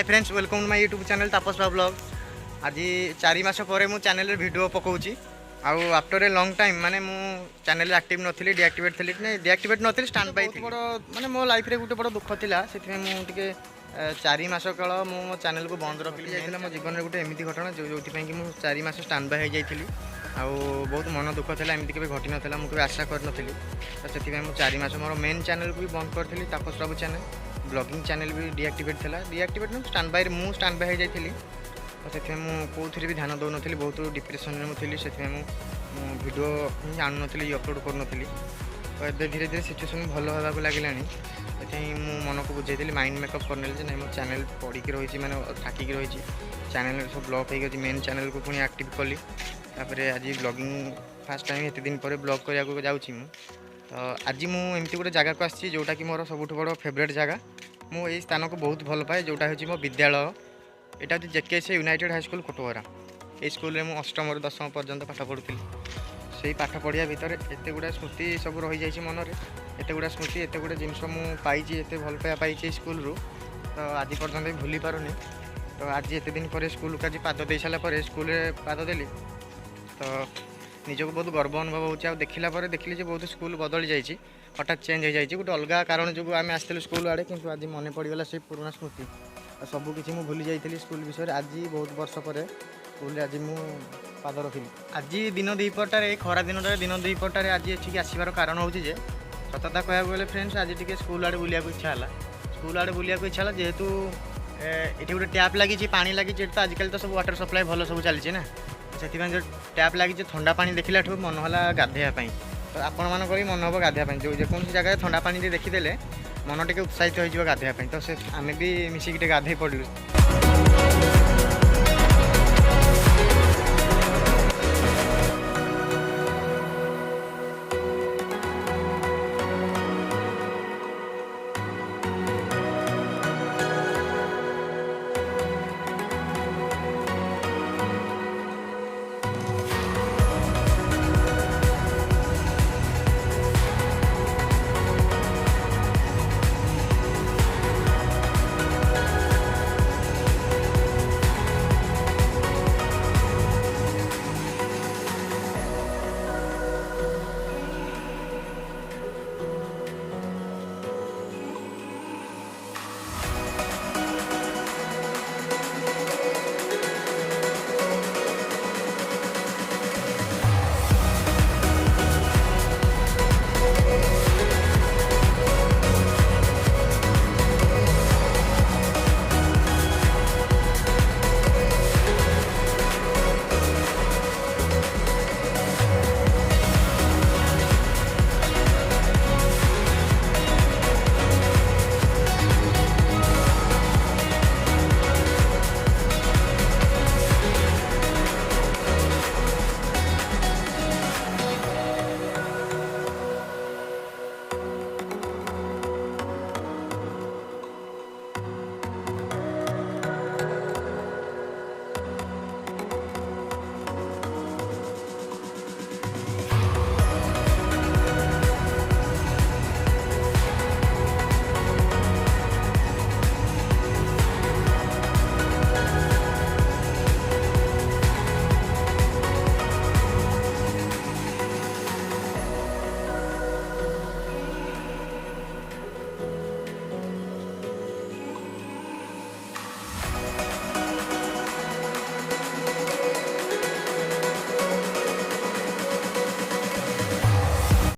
Hi friends welcome to my YouTube channel Tapas Rao blog. आज 4 मास पर मु चैनल वीडियो पकाउची आउ आफ्टर ए लॉन्ग टाइम माने मु चैनल एक्टिव नथिली डीएक्टिवेट थिली नै डीएक्टिवेट नथिली स्टैंड बाय थी बड़ माने मो लाइफ रे गुटे बड़ दुख थिला सेति मु टिके 4 मास काल मु मो चैनल को बंद रखली जाइतिला मो जीवन रे गुटे एमिति घटना जोथि पय कि मु 4 मास स्टैंड बाय हो जाइतिली आउ बहुत मन दुख थिला एमिति केबे घटी नथिला मु केबे आशा कर नथिली तो सेति मु 4 मास मोर मेन चैनल को भी बंद करथिली तापस राव चैनल ब्लॉगिंग चैनल भी डीएक्टिवेट थिला डीएक्टिवेट न स्टैंड बाय मु स्टैंड बाय हो जाइतिली तो सेति मु कोथि भी ध्यान दो नथिली बहुत डिप्रेशन रे मु थिली सेति मु वीडियो जान नथिली अपलोड कर नथिली तो ए धीरे धीरे सिचुएशन भलो होबा को लागलानी सेति मु मन को बुझाइतिली माइंड मेकअप करनेल जे नै मो चैनल पड़ी के रहिछि माने थाकी के रहिछि चैनल सब ब्लॉक हे गछि मेन चैनल को पुनी एक्टिव कली तापरे आज ब्लॉगिंग फर्स्ट टाइम एते दिन पर ब्लॉग करिया को जाउछि मु तो आज मु एमती गोटे जगह को आसी जोटा कि मोर सबुठ बड़ फेवरेट जगह मु एई स्थान को बहुत भल पाए जोटा होछि मो विद्यालय एटा होछि जेकेएस यूनाइटेड हाई स्कूल कोटवरा ए स्कूल रे मु अष्टम ରୁ 10ମ पर्यंत पाठ पढुथिली सेई पाठ पढ़िया भितर एते गुडा स्मृति सब रही जाइछि मन रे एते गुडा स्मृति एते गुडा जिंस मु पाइछि एते भल पाया पाइछि स्कूल रू तो आज पर्यंत भूली पारुनी तो आज एते दिन पर स्कूल का पाद दे साला पर स्कूल रे पाद देली तो निजको बहुत गर्व अनुभव हो देखला देखिली जे बहुत स्कूल बदली जाइए हठात चेंज हो जाइए गोटे अलग कारण जो आम आसलु स्कूल आड़े कि आज मन पड़गला से पुराना स्मृति सबकि मुझे जाइए स्कूल विषय आज बहुत वर्ष पर स्कूल आज मु पाद रखिली आज दिन दुईपटार खरा दिन दुईपटार आज एठिक आसबार कारण हूँ सतता कहूँ गले फ्रेंड्स आज टी स्कूल आड़े बुलिया इच्छा है स्कूल आड़े बुलिया इच्छा है जेहेतु ये गोटे टैप लगी पानी लगी तो आजिकल तो सब वाटर सप्लाई भल सब चलती ना से जो टैप लगी ठंडा पानी देखला मन है गाधेवाई तो आपण मान मन हम गाधेवाई जो जेकोसी जगह ठंडा पानी देखीदे मन टे उत्साहित हो गाधेवाई तो से आम भी मिसिक गाधे पड़लु।